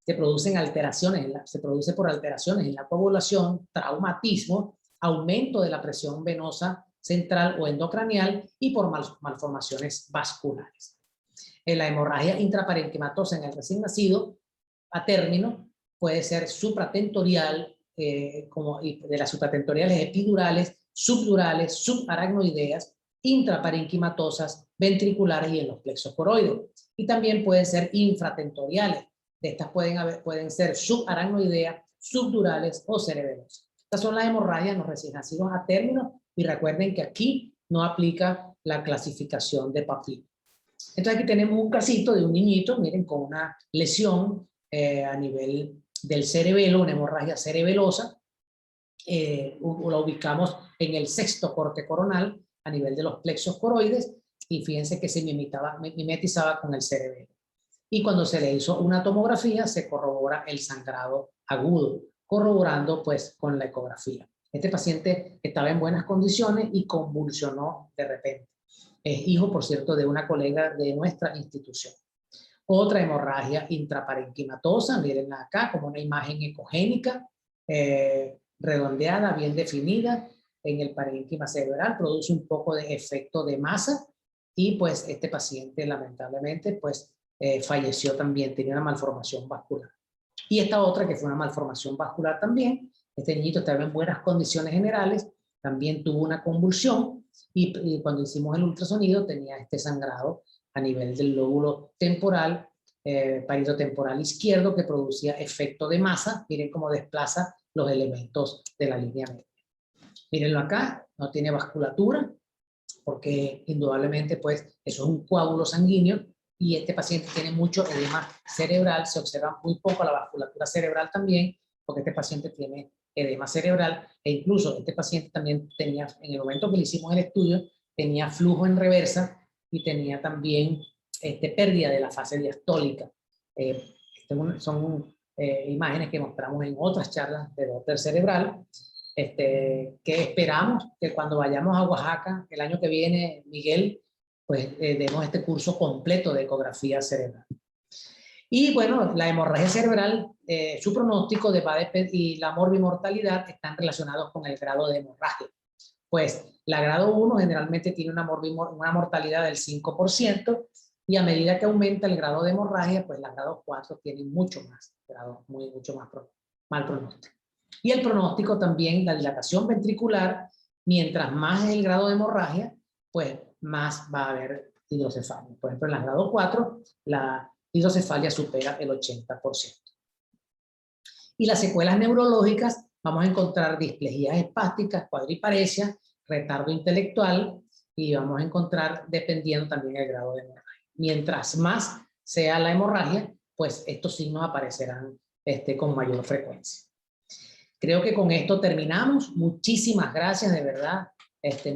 se producen alteraciones, se produce por alteraciones en la coagulación, traumatismo, aumento de la presión venosa central o endocraneal y por malformaciones vasculares. En la hemorragia intraparenquimatosa en el recién nacido a término puede ser supratentorial, como de las supratentoriales epidurales, subdurales, subaracnoideas, intraparenquimatosas, ventriculares y en los plexos coroides. Y también pueden ser infratentoriales. De estas pueden ser subaracnoideas, subdurales o cerebelosas. Estas son las hemorragias en los recién nacidos a término, y recuerden que aquí no aplica la clasificación de Papil. Entonces aquí tenemos un casito de un niñito, miren, con una lesión a nivel del cerebelo, una hemorragia cerebelosa. Lo ubicamos en el sexto corte coronal a nivel de los plexos coroides, y fíjense que se mimetizaba con el cerebelo. Y cuando se le hizo una tomografía se corrobora el sangrado agudo, corroborando pues con la ecografía. Este paciente estaba en buenas condiciones y convulsionó de repente. Es hijo, por cierto, de una colega de nuestra institución. Otra hemorragia intraparenquimatosa, miren acá como una imagen ecogénica, redondeada, bien definida en el parénquima cerebral, produce un poco de efecto de masa, y pues este paciente lamentablemente pues falleció también, tenía una malformación vascular. Y esta otra que fue una malformación vascular también, este niñito estaba en buenas condiciones generales, también tuvo una convulsión, y cuando hicimos el ultrasonido tenía este sangrado a nivel del lóbulo temporal, paritotemporal izquierdo, que producía efecto de masa. Miren cómo desplaza los elementos de la línea media. Mírenlo acá, no tiene vasculatura, porque indudablemente pues eso es un coágulo sanguíneo, y este paciente tiene mucho edema cerebral, se observa muy poco la vasculatura cerebral también, porque este paciente tiene edema cerebral, e incluso este paciente también tenía, en el momento que le hicimos el estudio, tenía flujo en reversa y tenía también pérdida de la fase diastólica. Son imágenes que mostramos en otras charlas de Doppler cerebral, que esperamos que cuando vayamos a Oaxaca el año que viene, Miguel, pues demos este curso completo de ecografía cerebral. Y bueno, la hemorragia cerebral, su pronóstico y la morbimortalidad están relacionados con el grado de hemorragia. Pues la grado 1 generalmente tiene una mortalidad del 5%, y a medida que aumenta el grado de hemorragia, pues la grado 4 tiene mucho más mal pronóstico. Y el pronóstico también, la dilatación ventricular, mientras más es el grado de hemorragia, pues más va a haber hidrocefalia. Por ejemplo, en la grado 4, la hidrocefalia supera el 80%. Y las secuelas neurológicas, vamos a encontrar displejías espásticas, cuadriparesia, retardo intelectual, y vamos a encontrar, dependiendo también del grado de hemorragia. Mientras más sea la hemorragia, pues estos signos aparecerán con mayor frecuencia. Creo que con esto terminamos. Muchísimas gracias, de verdad.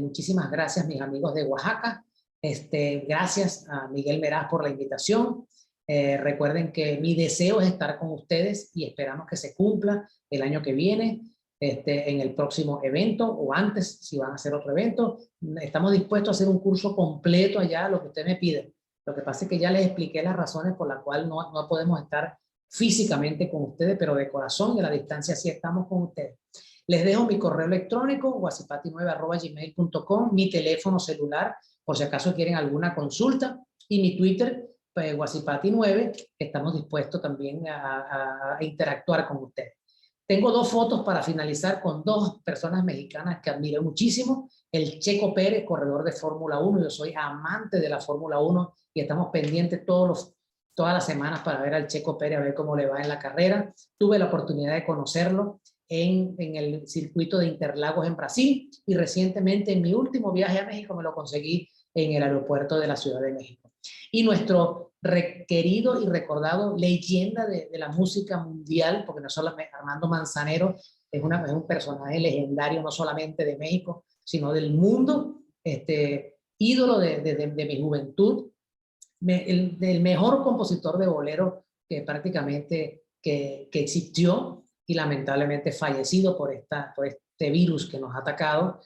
Muchísimas gracias, mis amigos de Oaxaca. Gracias a Miguel Meraz por la invitación. Recuerden que mi deseo es estar con ustedes y esperamos que se cumpla el año que viene, en el próximo evento o antes, si van a hacer otro evento. Estamos dispuestos a hacer un curso completo allá, lo que ustedes me piden. Lo que pasa es que ya les expliqué las razones por las cuales no podemos estar físicamente con ustedes, pero de corazón y a la distancia sí estamos con ustedes. Les dejo mi correo electrónico, guasipati9@gmail.com, mi teléfono celular, por si acaso quieren alguna consulta, y mi Twitter, pues, guasipati9, estamos dispuestos también a interactuar con ustedes. Tengo 2 fotos para finalizar con 2 personas mexicanas que admiro muchísimo. El Checo Pérez, corredor de Fórmula 1. Yo soy amante de la Fórmula 1 y estamos pendientes todas las semanas para ver al Checo Pérez, a ver cómo le va en la carrera. Tuve la oportunidad de conocerlo en el circuito de Interlagos en Brasil, y recientemente en mi último viaje a México me lo conseguí en el aeropuerto de la Ciudad de México. Y nuestro querido y recordado leyenda de la música mundial, porque no solamente Armando Manzanero es un personaje legendario no solamente de México, sino del mundo, ídolo de mi juventud, del mejor compositor de bolero que prácticamente que existió, y lamentablemente fallecido por este virus que nos ha atacado.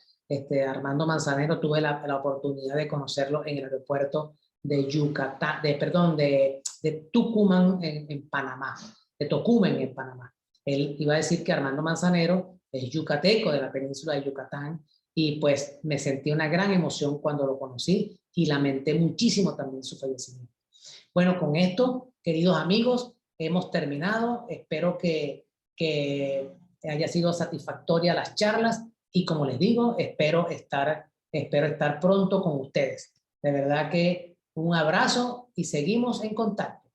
Armando Manzanero, tuve la oportunidad de conocerlo en el aeropuerto de Yucatán, de Tucumán en Panamá, de Tocumen en Panamá. Él iba a decir que Armando Manzanero es yucateco, de la península de Yucatán, y pues me sentí una gran emoción cuando lo conocí y lamenté muchísimo también su fallecimiento. Bueno, con esto, queridos amigos, hemos terminado. Espero que haya sido satisfactoria las charlas, y como les digo, espero estar pronto con ustedes. De verdad que un abrazo y seguimos en contacto.